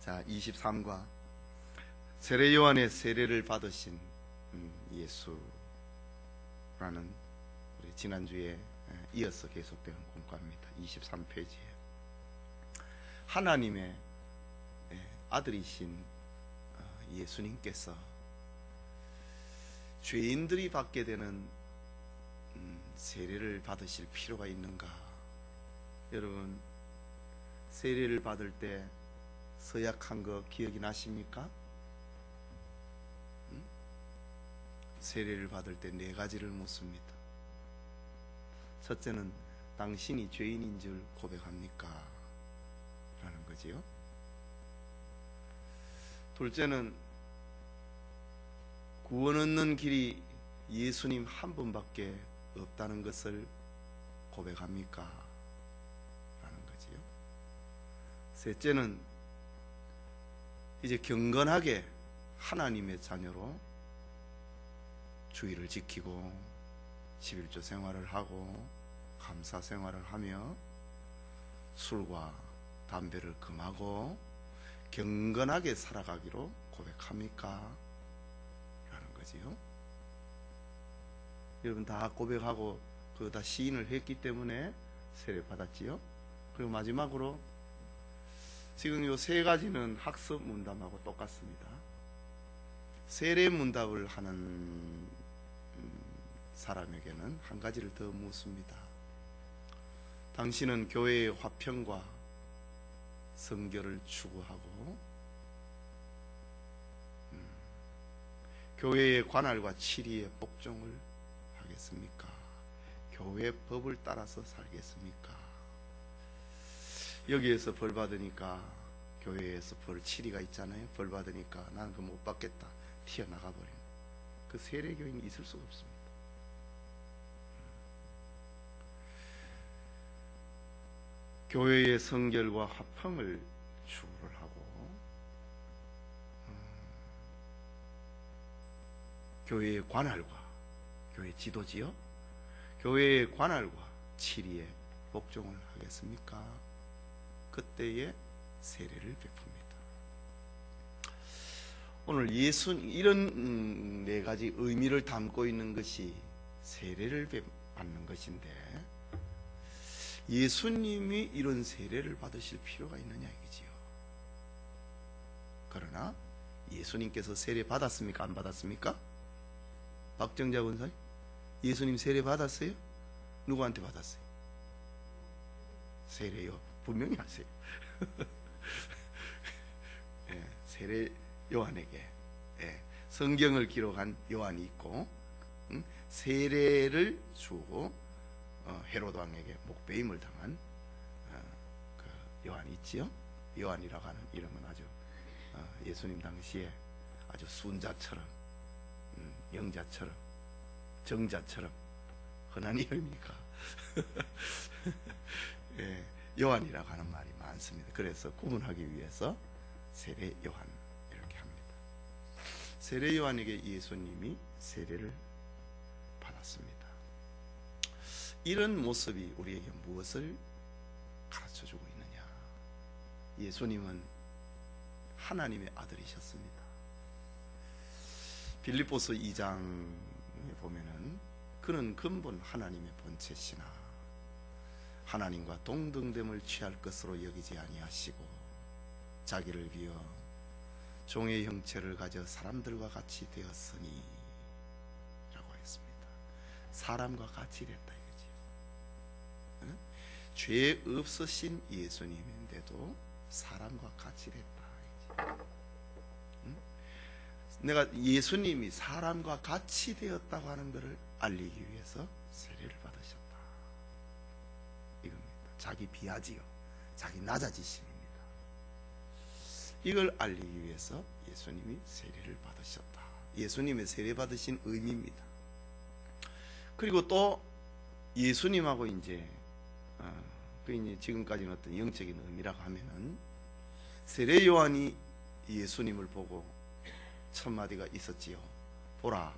자, 23과 세례 요한의 세례를 받으신 예수라는 우리 지난주에 이어서 계속되는 공과입니다. 23페이지에 하나님의 아들이신 예수님께서 죄인들이 받게 되는 세례를 받으실 필요가 있는가? 여러분, 세례를 받을 때 서약한 거 기억이 나십니까? 세례를 받을 때 네 가지를 묻습니다. 첫째는 당신이 죄인인 줄 고백합니까? 라는 거지요. 둘째는 구원 얻는 길이 예수님 한 분밖에 없다는 것을 고백합니까? 라는 거지요. 셋째는 이제 경건하게 하나님의 자녀로 주의를 지키고 11조 생활을 하고 감사 생활을 하며 술과 담배를 금하고 경건하게 살아가기로 고백합니까? 라는 거지요. 여러분 다 고백하고 그거 다 시인을 했기 때문에 세례 받았지요. 그리고 마지막으로 지금 요 세 가지는 학습 문답하고 똑같습니다. 세례 문답을 하는 사람에게는 한 가지를 더 묻습니다. 당신은 교회의 화평과 성결을 추구하고 교회의 관할과 치리의 복종을 하겠습니까? 교회의 법을 따라서 살겠습니까? 여기에서 벌 받으니까 교회에서 벌 치리가 있잖아요. 벌 받으니까 나는 그거 못 받겠다 튀어나가 버리는 그 세례교인이 있을 수가 없습니다. 교회의 성결과 화평을 추구를 하고 교회의 관할과 교회 지도지요. 교회의 관할과 치리에 복종을 하겠습니까? 그때에 세례를 베풉니다. 오늘 이런 네 가지 의미를 담고 있는 것이 세례를 받는 것인데 예수님이 이런 세례를 받으실 필요가 있느냐 이거지요. 그러나 예수님께서 세례 받았습니까? 안 받았습니까? 박정자 권사님, 예수님 세례 받았어요? 누구한테 받았어요? 세례요. 분명히 하세요. 예, 세례 요한에게 성경을 기록한 요한이 있고 세례를 주고 헤로드 왕에게 목배임을 당한 그 요한이 있지요. 요한이라고 하는 이름은 아주 예수님 당시에 아주 순자처럼 영자처럼 정자처럼 흔한 이름이니까 예, 요한이라고 하는 말이 많습니다. 그래서 구분하기 위해서 세례 요한 이렇게 합니다. 세례 요한에게 예수님이 세례를 받았습니다. 이런 모습이 우리에게 무엇을 가르쳐주고 있느냐? 예수님은 하나님의 아들이셨습니다. 빌립보서 2장에 보면은 그는 근본 하나님의 본체시나 하나님과 동등됨을 취할 것으로 여기지 아니하시고 자기를 비어 종의 형체를 가져 사람들과 같이 되었으니 라고 했습니다. 사람과 같이 됐다 이거지요. 죄 없으신 예수님인데도 사람과 같이 됐다. 내가 예수님이 사람과 같이 되었다고 하는 것을 알리기 위해서 세례를 받으셨다. 이겁니다. 자기 비하지요. 자기 낮아지심입니다. 이걸 알리기 위해서 예수님이 세례를 받으셨다. 예수님의 세례 받으신 의미입니다. 그리고 또 예수님하고 이제 지금까지는 어떤 영적인 의미라고 하면은 세례 요한이 예수님을 보고 첫 마디가 있었지요. 보라,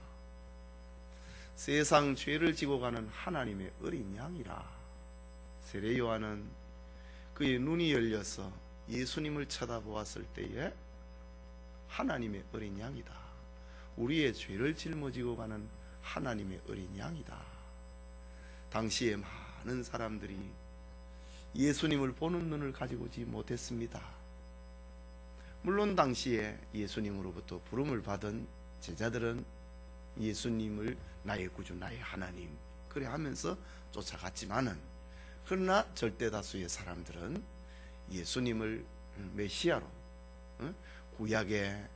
세상 죄를 지고 가는 하나님의 어린 양이라. 세례 요한은 그의 눈이 열려서 예수님을 쳐다보았을 때에 하나님의 어린 양이다. 우리의 죄를 짊어지고 가는 하나님의 어린 양이다. 당시에 많은 사람들이 예수님을 보는 눈을 가지고 오지 못했습니다. 물론 당시에 예수님으로부터 부름을 받은 제자들은 예수님을 나의 구주, 나의 하나님 그래 하면서 쫓아갔지만은, 그러나 절대 다수의 사람들은 예수님을 메시아로, 구약의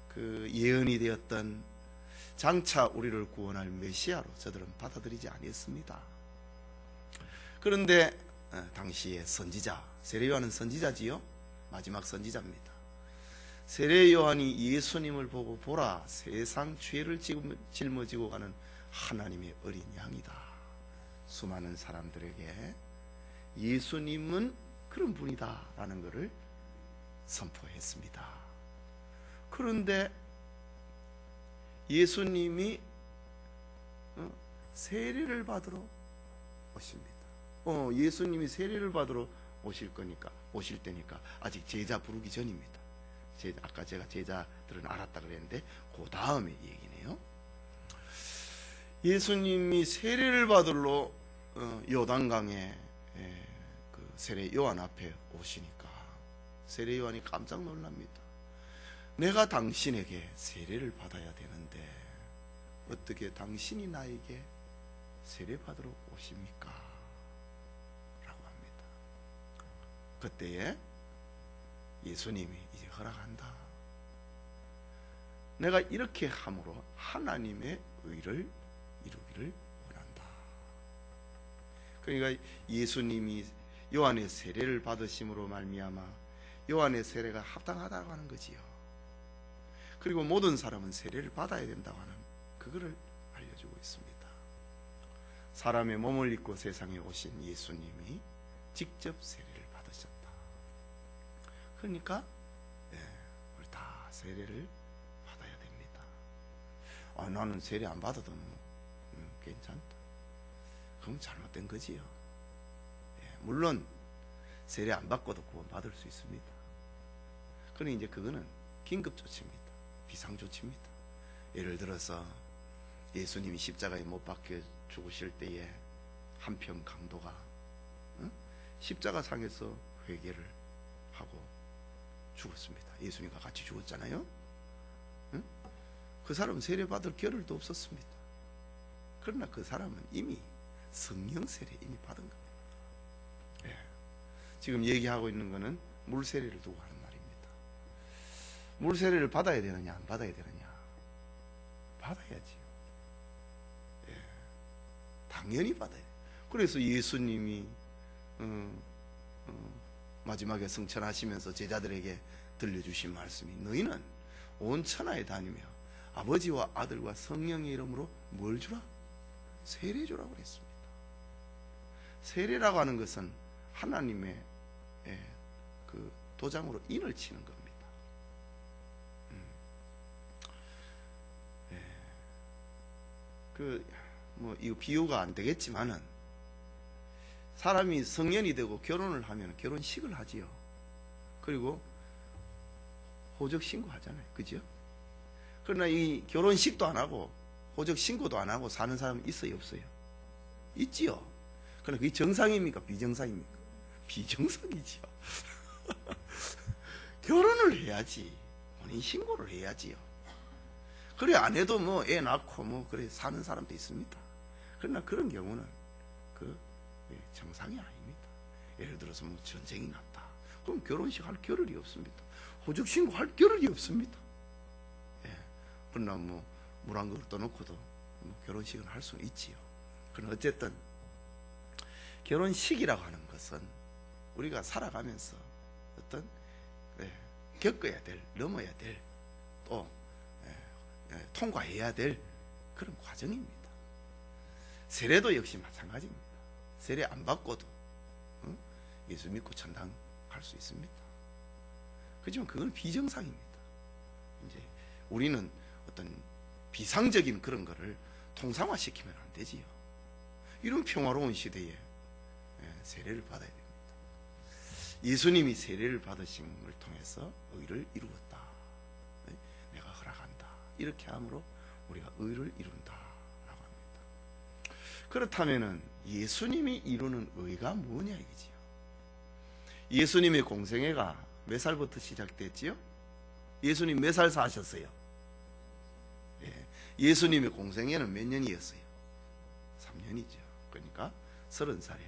그 예언이 되었던 장차 우리를 구원할 메시아로 저들은 받아들이지 않았습니다. 그런데 당시의 선지자, 세례 요한은 선지자지요. 마지막 선지자입니다. 세례 요한이 예수님을 보고 보라, 세상 죄를 짊어지고 가는 하나님의 어린 양이다. 수많은 사람들에게 예수님은 그런 분이다 라는 것을 선포했습니다. 그런데 예수님이 세례를 받으러 오십니다. 예수님이 세례를 받으러 오실 때니까 아직 제자 부르기 전입니다. 아까 제가 제자들은 알았다 그랬는데 그 다음에 얘기네요. 예수님이 세례를 받으러 요단강에 그 세례 요한 앞에 오시니까 세례 요한이 깜짝 놀랍니다. 내가 당신에게 세례를 받아야 되는데 어떻게 당신이 나에게 세례 받으러 오십니까? 라고 합니다. 그때에 예수님이 이제 허락한다. 내가 이렇게 함으로 하나님의 의를 이루기를 원한다. 그러니까 예수님이 요한의 세례를 받으심으로 말미암아 요한의 세례가 합당하다고 하는 거지요. 그리고 모든 사람은 세례를 받아야 된다고 하는 그거를 알려주고 있습니다. 사람의 몸을 입고 세상에 오신 예수님이 직접 세례를 받으셨다. 그러니까 우리 다 세례를 받아야 됩니다. 나는 세례 안 받아도 괜찮다. 그건 잘못된 거지요. 물론 세례 안 받고도 구원 받을 수 있습니다. 그러나 이제 그거는 긴급 조치입니다. 비상 조치입니다. 예를 들어서 예수님이 십자가에 못 박혀 죽으실 때에 한편 강도가 십자가 상에서 회개를 하고 죽었습니다. 예수님과 같이 죽었잖아요. 그 사람은 세례받을 겨를도 없었습니다. 그러나 그 사람은 이미 성령 세례 이미 받은 겁니다. 지금 얘기하고 있는 것은 물 세례를 두고 하는 말입니다. 물 세례를 받아야 되느냐 안 받아야 되느냐? 받아야지요. 당연히 받아야 돼요. 그래서 예수님이 마지막에 승천하시면서 제자들에게 들려주신 말씀이 너희는 온 천하에 다니며 아버지와 아들과 성령의 이름으로 뭘 주라? 세례 주라고 그랬습니다. 세례라고 하는 것은 하나님의 그 도장으로 인을 치는 겁니다. 이거 비유가 안 되겠지만은 사람이 성년이 되고 결혼을 하면 결혼식을 하지요. 그리고 호적 신고하잖아요. 그죠? 그러나 이 결혼식도 안 하고 호적 신고도 안 하고 사는 사람 있어요, 없어요? 있지요. 그러나 그게 정상입니까? 비정상입니까? 비정상이지요. 결혼을 해야지. 혼인 신고를 해야지요. 그래 안 해도 뭐 애 낳고 그래 사는 사람도 있습니다. 그러나 그런 경우는 정상이 아닙니다. 예를 들어서 전쟁이 났다. 그럼 결혼식 할 겨를이 없습니다. 호적 신고 할 겨를이 없습니다. 그러나 물 한 그릇 떠놓고도 결혼식은 할 수는 있지요. 그러나 어쨌든 결혼식이라고 하는 것은 우리가 살아가면서 어떤 겪어야 될, 넘어야 될, 또 통과해야 될 그런 과정입니다. 세례도 역시 마찬가지입니다. 세례 안 받고도 예수 믿고 천당 갈 수 있습니다. 그렇지만 그건 비정상입니다. 이제 우리는 어떤 비상적인 그런 거를 통상화시키면 안 되지요. 이런 평화로운 시대에 세례를 받아야 됩니다. 예수님이 세례를 받으신 걸 통해서 의를 이루었다. 내가 허락한다. 이렇게 함으로 우리가 의를 이룬다라고 합니다. 그렇다면은 예수님이 이루는 의가 뭐냐 이거지요. 예수님의 공생애가 몇 살부터 시작됐지요? 예수님 몇 살 사셨어요? 예수님의 공생애는 몇 년이었어요? 3년이죠. 그러니까 30살에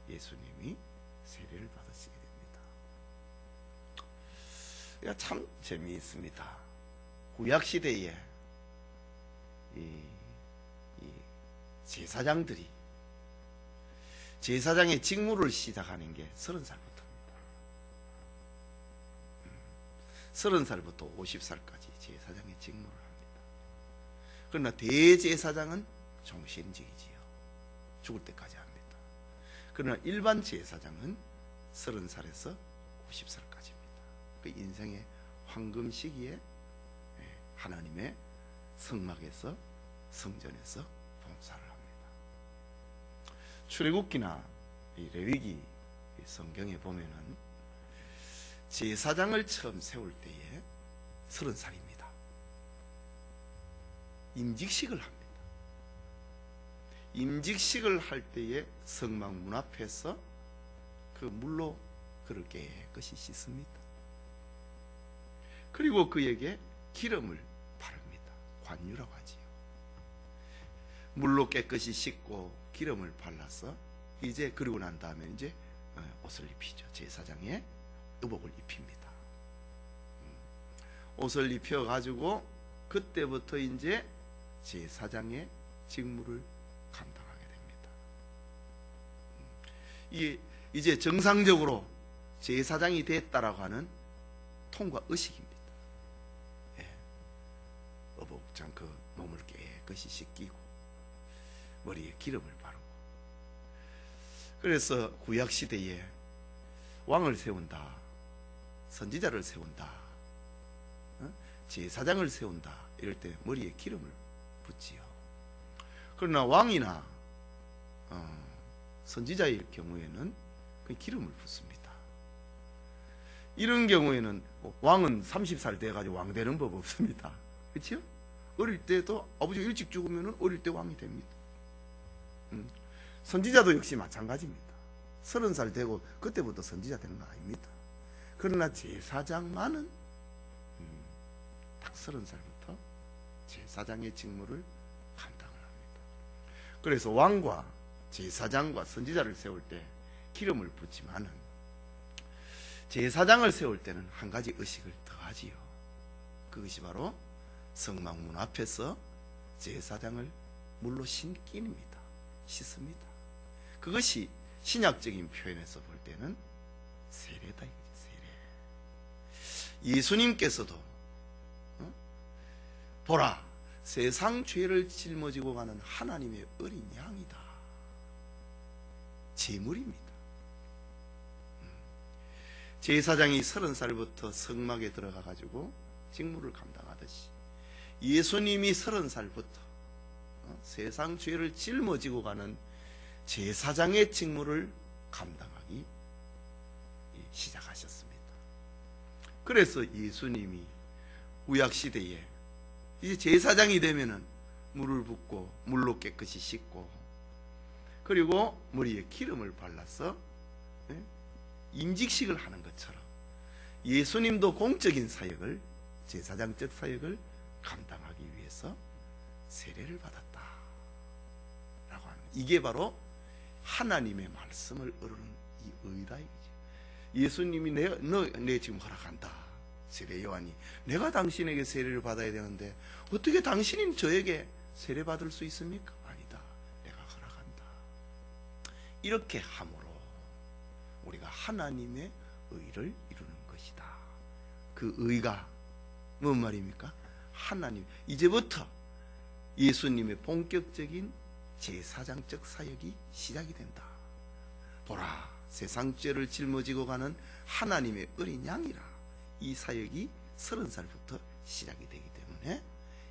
예수님이 세례를 받으시게 됩니다. 참 재미있습니다. 구약시대에 이 제사장들이 제사장의 직무를 시작하는 게 30살부터입니다. 30살부터 50살까지 제사장의 직무를 합니다. 그러나 대제사장은 종신직이지요. 죽을 때까지 합니다. 그러나 일반 제사장은 30살에서 50살까지입니다. 그 인생의 황금 시기에 하나님의 성막에서 성전에서 봉사를 합니다. 출애굽기나 이 레위기 성경에 보면은 제사장을 처음 세울 때에 30살입니다. 임직식을 합니다. 임직식을 할 때에 성막 문 앞에서 그 물로 그를 깨끗이 씻습니다. 그리고 그에게 기름을 바릅니다. 관유라고 하지요. 물로 깨끗이 씻고 기름을 발라서 이제 그리고 난 다음에 이제 옷을 입히죠. 제사장의 의복을 입힙니다. 옷을 입혀 가지고 그때부터 이제 제사장의 직무를 감당하게 됩니다. 이제 정상적으로 제사장이 됐다라고 하는 통과 의식입니다. 의복장 그 몸을 깨끗이 씻기고 머리에 기름을 바르고. 그래서 구약 시대에 왕을 세운다, 선지자를 세운다, 제사장을 세운다 이럴 때 머리에 기름을 붓지요. 그러나 왕이나 선지자의 경우에는 그 기름을 붓습니다. 이런 경우에는 왕은 30살 돼가지고 왕 되는 법 없습니다. 그렇죠? 어릴 때도 아버지가 일찍 죽으면 어릴 때 왕이 됩니다. 선지자도 역시 마찬가지입니다. 30살 되고 그때부터 선지자 되는 거 아닙니다. 그러나 제사장만은 딱 30살부터 제사장의 직무를 감당을 합니다. 그래서 왕과 제사장과 선지자를 세울 때 기름을 붓지만은 제사장을 세울 때는 한 가지 의식을 더하지요. 그것이 바로 성막 문 앞에서 제사장을 물로 씻깁니다. 씻습니다. 그것이 신약적인 표현에서 볼 때는 세례다 이거죠. 세례. 예수님께서도 보라, 세상 죄를 짊어지고 가는 하나님의 어린 양이다. 제물입니다. 제사장이 30살부터 성막에 들어가 가지고 직무를 감당하듯이 예수님이 30살부터 세상 죄를 짊어지고 가는 제사장의 직무를 감당하기 시작하셨습니다. 그래서 예수님이 구약시대에 이제 제사장이 되면은 물을 붓고 물로 깨끗이 씻고 그리고 머리에 기름을 발라서 임직식을 하는 것처럼 예수님도 공적인 사역을, 제사장적 사역을 감당하기 위해서 세례를 받았다 라고 하는, 이게 바로 하나님의 말씀을 이루는 이 의다 이거죠. 예수님이 내 지금 허락한다. 세례 요한이 내가 당신에게 세례를 받아야 되는데 어떻게 당신이 저에게 세례 받을 수 있습니까? 아니다. 내가 허락한다. 이렇게 함으로 우리가 하나님의 의를 이루는 것이다. 그 의가 뭔 말입니까? 하나님, 이제부터 예수님의 본격적인 제사장적 사역이 시작이 된다. 보라, 세상 죄를 짊어지고 가는 하나님의 어린 양이라. 이 사역이 30살부터 시작이 되기 때문에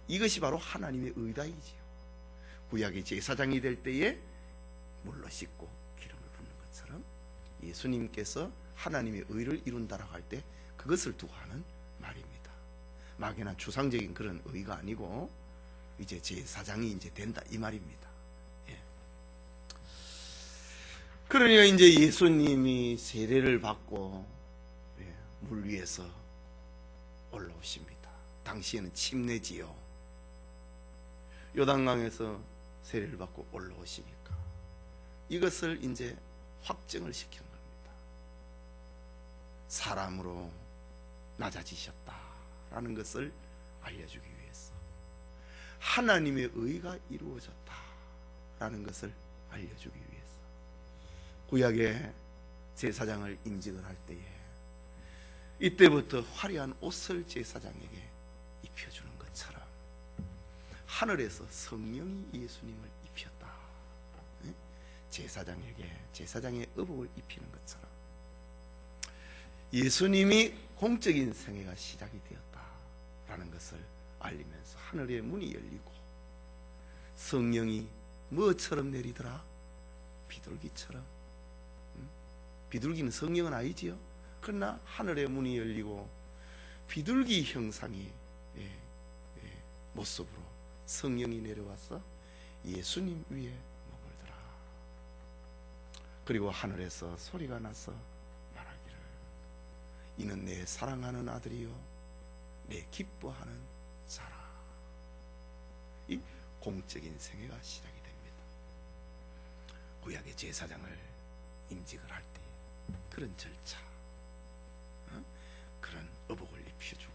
이것이 바로 하나님의 의다이지요. 구약의 제사장이 될 때에 물로 씻고 기름을 붓는 것처럼 예수님께서 하나님의 의를 이룬다라고 할 때 그것을 두고 하는 말입니다. 막연한 추상적인 그런 의가 아니고 이제 제사장이 이제 된다 이 말입니다. 예. 그러니까 이제 예수님이 세례를 받고 물 위에서 올라오십니다. 당시에는 침례지요. 요단강에서 세례를 받고 올라오시니까 이것을 이제 확증을 시키는 겁니다. 사람으로 낮아지셨다라는 것을 알려주기 위해서, 하나님의 의가 이루어졌다라는 것을 알려주기 위해서 구약의 제사장을 임직을 할 때에 이때부터 화려한 옷을 제사장에게 입혀주는 것처럼 하늘에서 성령이 예수님을 입혔다. 제사장에게 제사장의 의복을 입히는 것처럼 예수님이 공적인 생애가 시작이 되었다라는 것을 알리면서 하늘의 문이 열리고 성령이 뭐처럼 내리더라? 비둘기처럼. 비둘기는 성령은 아니지요. 그러나 하늘의 문이 열리고 비둘기 형상의 모습으로 성령이 내려와서 예수님 위에 머물더라. 그리고 하늘에서 소리가 나서 말하기를 이는 내 사랑하는 아들이요 내 기뻐하는 자라. 이 공적인 생애가 시작이 됩니다. 구약의 제사장을 임직을 할 때 그런 절차, 그런 의복을 입혀주고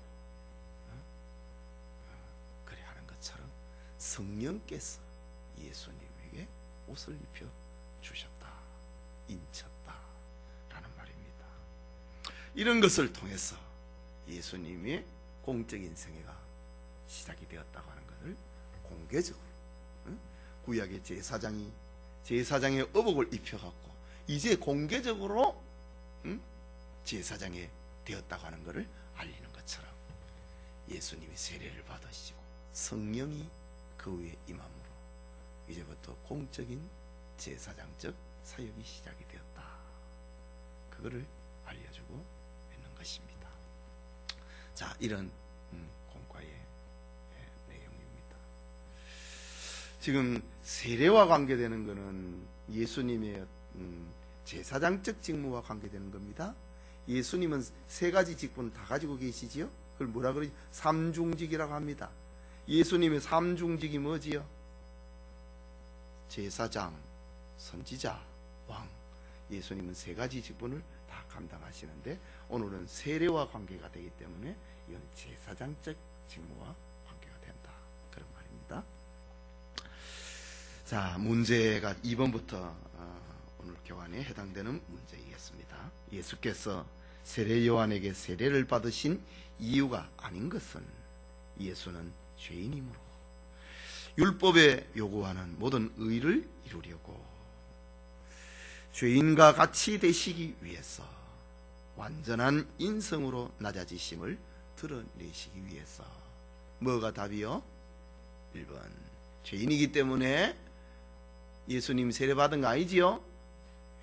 그래 하는 것처럼 성령께서 예수님에게 옷을 입혀 주셨다, 인쳤다 라는 말입니다. 이런 것을 통해서 예수님의 공적인 생애가 시작이 되었다고 하는 것을 공개적으로 구약의 제사장의 의복을 입혀갖고 이제 공개적으로 제사장이 되었다고 하는 것을 알리는 것처럼 예수님이 세례를 받으시고 성령이 그 위에 임함으로 이제부터 공적인 제사장적 사역이 시작이 되었다. 그거를 알려주고 있는 것입니다. 자, 이런 공과의 내용입니다. 지금 세례와 관계되는 것은 예수님의 제사장적 직무와 관계되는 겁니다. 예수님은 세 가지 직분을 다 가지고 계시지요. 그걸 뭐라 그러지? 삼중직이라고 합니다. 예수님의 삼중직이 뭐지요? 제사장, 선지자, 왕. 예수님은 세 가지 직분을 다 감당하시는데 오늘은 세례와 관계가 되기 때문에 이건 제사장적 직무와 관계가 된다. 그런 말입니다. 자, 문제가 2번부터 오늘 교환에 해당되는 문제이겠습니다. 예수께서 세례 요한에게 세례를 받으신 이유가 아닌 것은 예수는 죄인이므로 율법에 요구하는 모든 의를 이루려고 죄인과 같이 되시기 위해서 완전한 인성으로 낮아지심을 드러내시기 위해서. 뭐가 답이요? 1번 죄인이기 때문에 예수님 세례 받은 거 아니지요?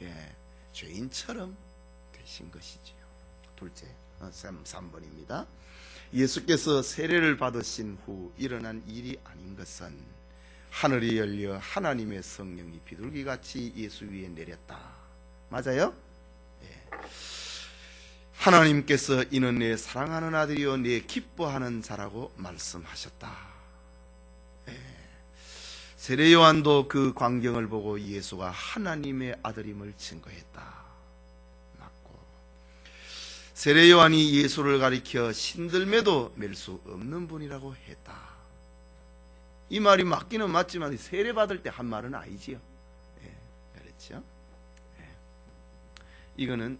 예, 죄인처럼 되신 것이지요. 둘째, 3번입니다. 예수께서 세례를 받으신 후 일어난 일이 아닌 것은 하늘이 열려 하나님의 성령이 비둘기같이 예수 위에 내렸다. 맞아요? 예. 하나님께서 이는 내 사랑하는 아들이요 내 기뻐하는 자라고 말씀하셨다. 예. 세례 요한도 그 광경을 보고 예수가 하나님의 아들임을 증거했다. 맞고, 세례 요한이 예수를 가리켜 신들매도 맬 수 없는 분이라고 했다. 이 말이 맞기는 맞지만 세례 받을 때 한 말은 아니지요. 예, 그렇죠? 예. 이거는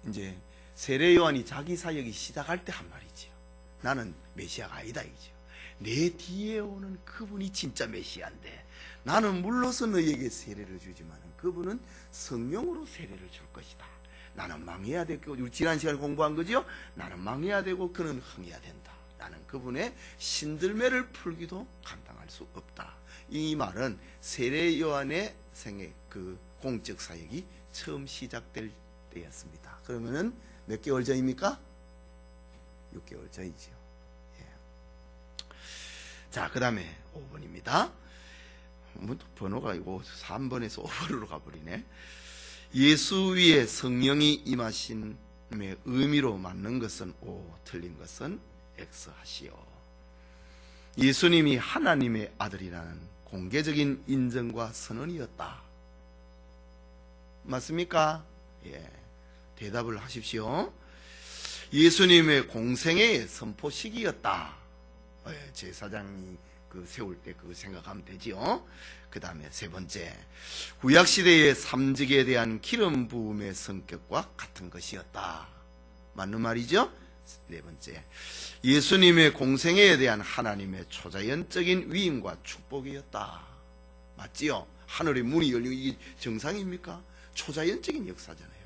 이제 세례 요한이 자기 사역이 시작할 때 한 말이지요. 나는 메시아가 아니다 이지요. 내 뒤에 오는 그분이 진짜 메시아인데 나는 물러서 너희에게 세례를 주지만 그분은 성령으로 세례를 줄 것이다. 나는 망해야 되고, 우리 지난 시간에 공부한 거죠. 나는 망해야 되고 그는 흥해야 된다. 나는 그분의 신들매를 풀기도 감당할 수 없다. 이 말은 세례 요한의 생애 그 공적 사역이 처음 시작될 되었습니다. 그러면은 몇 개월 전입니까? 6개월 전이지요. 예. 자, 그 다음에 5번입니다. 번호가 이거 3번에서 5번으로 가버리네. 예수 위에 성령이 임하심의 의미로 맞는 것은 O, 틀린 것은 X 하시오. 예수님이 하나님의 아들이라는 공개적인 인정과 선언이었다. 맞습니까? 예. 대답을 하십시오. 예수님의 공생애의 선포식이었다. 예, 제사장이 세울 때 그거 생각하면 되지요. 그 다음에 세 번째, 구약시대의 삼직에 대한 기름 부음의 성격과 같은 것이었다. 맞는 말이죠? 네 번째, 예수님의 공생애에 대한 하나님의 초자연적인 위임과 축복이었다. 맞지요? 하늘의 문이 열리고 이게 정상입니까? 초자연적인 역사잖아요.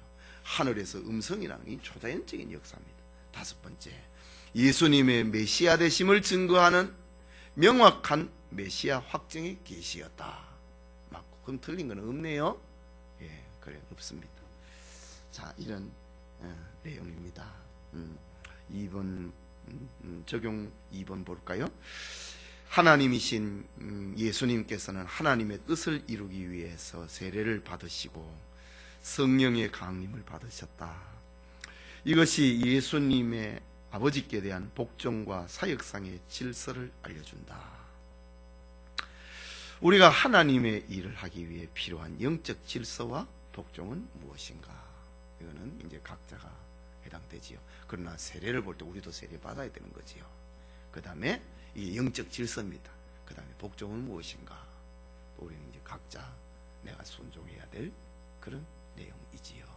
하늘에서 음성이라는 게 초자연적인 역사입니다. 다섯 번째, 예수님의 메시아 되심을 증거하는 명확한 메시아 확증의 계시였다. 맞고, 그럼 틀린 건 없네요. 예, 그래, 없습니다. 자, 이런 내용입니다. 2번 적용 2번 볼까요? 하나님이신 예수님께서는 하나님의 뜻을 이루기 위해서 세례를 받으시고 성령의 강림을 받으셨다. 이것이 예수님의 아버지께 대한 복종과 사역상의 질서를 알려준다. 우리가 하나님의 일을 하기 위해 필요한 영적 질서와 복종은 무엇인가? 이거는 이제 각자가 해당되지요. 그러나 세례를 볼 때 우리도 세례 받아야 되는 거지요. 그 다음에 이 영적 질서입니다. 그 다음에 복종은 무엇인가? 또 우리는 이제 각자 내가 순종해야 될 그런 내용이지요.